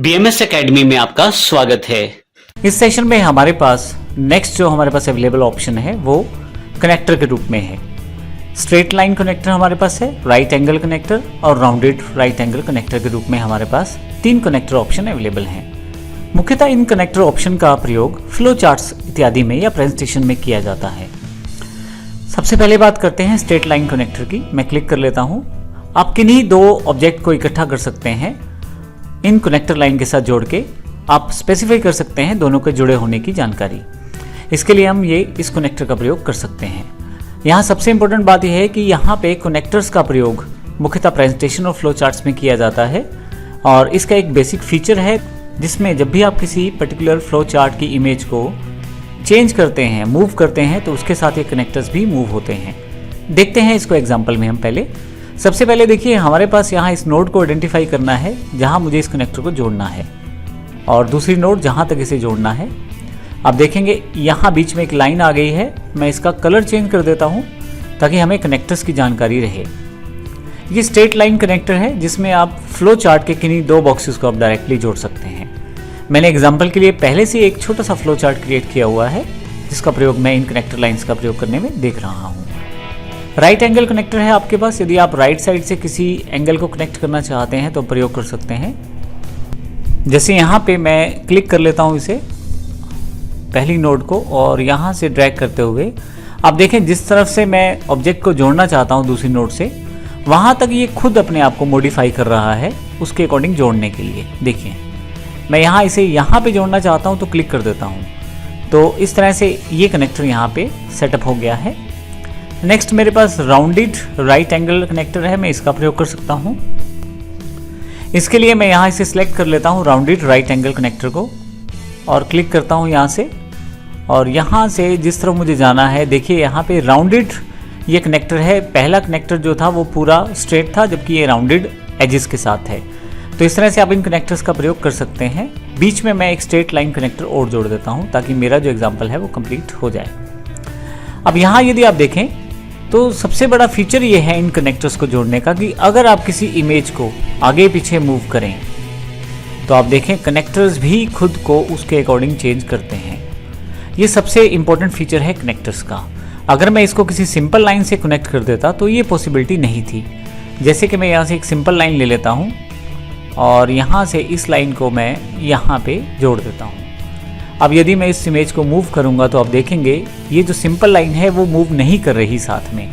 BMS academy में आपका स्वागत है। इस सेशन में हमारे पास नेक्स्ट जो हमारे पास अवेलेबल ऑप्शन है वो कनेक्टर के रूप में है। स्ट्रेट लाइन कनेक्टर हमारे पास है, राइट एंगल कनेक्टर और राउंडेड राइट एंगल कनेक्टर के रूप में हमारे पास 3 कनेक्टर ऑप्शन अवेलेबल हैं। मुख्यतः इन कनेक्टर ऑप्शन का प्रयोग फ्लो चार्ट्स इत्यादि में या प्रेजेंटेशन में किया जाता है। सबसे पहले बात करते हैं स्ट्रेट लाइन कनेक्टर की। मैं क्लिक कर लेता हूँ। आप किन्हीं 2 ऑब्जेक्ट को इकट्ठा कर सकते हैं इन कनेक्टर लाइन के साथ जोड़ के। आप स्पेसिफाई कर सकते हैं दोनों के जुड़े होने की जानकारी। इसके लिए हम इस कनेक्टर का प्रयोग कर सकते हैं। यहाँ सबसे इंपॉर्टेंट बात यह है कि यहाँ पे कनेक्टर्स का प्रयोग मुख्यतः प्रेजेंटेशन और फ्लो चार्ट्स में किया जाता है और इसका एक बेसिक फीचर है जिसमें जब भी आप किसी पर्टिकुलर फ्लो चार्ट की इमेज को चेंज करते हैं, मूव करते हैं, तो उसके साथ ये कनेक्टर्स भी मूव होते हैं। देखते हैं इसको एग्जाम्पल में हम पहले। सबसे पहले देखिए हमारे पास यहाँ इस नोड को आइडेंटिफाई करना है जहाँ मुझे इस कनेक्टर को जोड़ना है और दूसरी नोड जहाँ तक इसे जोड़ना है। आप देखेंगे यहाँ बीच में एक लाइन आ गई है। मैं इसका कलर चेंज कर देता हूँ ताकि हमें कनेक्टर्स की जानकारी रहे। ये स्ट्रेट लाइन कनेक्टर है जिसमें आप फ्लो चार्ट के किन्हीं 2 बॉक्सेस को आप डायरेक्टली जोड़ सकते हैं। मैंने एग्जाम्पल के लिए पहले से एक छोटा सा फ्लो चार्ट क्रिएट किया हुआ है जिसका प्रयोग मैं इन कनेक्टर लाइन्स का प्रयोग करने में देख रहा हूँ। राइट एंगल कनेक्टर है आपके पास। यदि आप राइट साइड से किसी एंगल को कनेक्ट करना चाहते हैं तो प्रयोग कर सकते हैं। जैसे यहाँ पे मैं क्लिक कर लेता हूँ इसे, पहली नोड को, और यहाँ से ड्रैग करते हुए आप देखें जिस तरफ से मैं ऑब्जेक्ट को जोड़ना चाहता हूँ दूसरी नोड से, वहाँ तक ये खुद अपने आप को मॉडिफाई कर रहा है उसके अकॉर्डिंग जोड़ने के लिए। देखिए मैं यहाँ इसे यहाँ पे जोड़ना चाहता हूँ तो क्लिक कर देता हूँ, तो इस तरह से ये कनेक्टर यहाँ पे सेटअप हो गया है। नेक्स्ट मेरे पास राउंडेड राइट एंगल कनेक्टर है, मैं इसका प्रयोग कर सकता हूँ। इसके लिए मैं यहाँ इसे सिलेक्ट कर लेता हूँ राउंडेड राइट एंगल कनेक्टर को और क्लिक करता हूँ यहाँ से, और यहाँ से जिस तरफ मुझे जाना है देखिए यहाँ पे राउंडेड ये कनेक्टर है। पहला कनेक्टर जो था वो पूरा स्ट्रेट था जबकि ये राउंडेड एजेस के साथ है। तो इस तरह से आप इन कनेक्टर्स का प्रयोग कर सकते हैं। बीच में मैं एक स्ट्रेट लाइन कनेक्टर और जोड़ देता हूँ ताकि मेरा जो एग्जाम्पल है वो कंप्लीट हो जाए। अब यहाँ यदि आप देखें तो सबसे बड़ा फीचर ये है इन कनेक्टर्स को जोड़ने का कि अगर आप किसी इमेज को आगे पीछे मूव करें तो आप देखें कनेक्टर्स भी खुद को उसके अकॉर्डिंग चेंज करते हैं। ये सबसे इंपॉर्टेंट फीचर है कनेक्टर्स का। अगर मैं इसको किसी सिंपल लाइन से कनेक्ट कर देता तो ये पॉसिबिलिटी नहीं थी। जैसे कि मैं यहाँ से एक सिंपल लाइन ले लेता हूँ और यहाँ से इस लाइन को मैं यहाँ पे जोड़ देता हूँ। अब यदि मैं इस इमेज को मूव करूंगा तो आप देखेंगे ये जो सिंपल लाइन है वो मूव नहीं कर रही साथ में।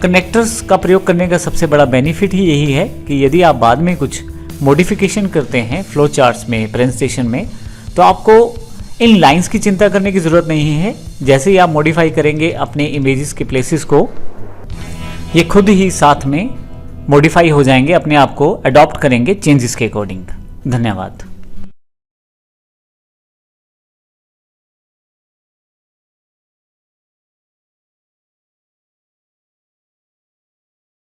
कनेक्टर्स का प्रयोग करने का सबसे बड़ा बेनिफिट ही यही है कि यदि आप बाद में कुछ मॉडिफिकेशन करते हैं फ्लो चार्ट्स में, प्रेजेंटेशन में, तो आपको इन लाइंस की चिंता करने की ज़रूरत नहीं है। जैसे ही आप मॉडिफाई करेंगे अपने इमेजेस के प्लेसेस को, ये खुद ही साथ में मॉडिफाई हो जाएंगे, अपने आप को अडॉप्ट करेंगे चेंजेस के अकॉर्डिंग। धन्यवाद।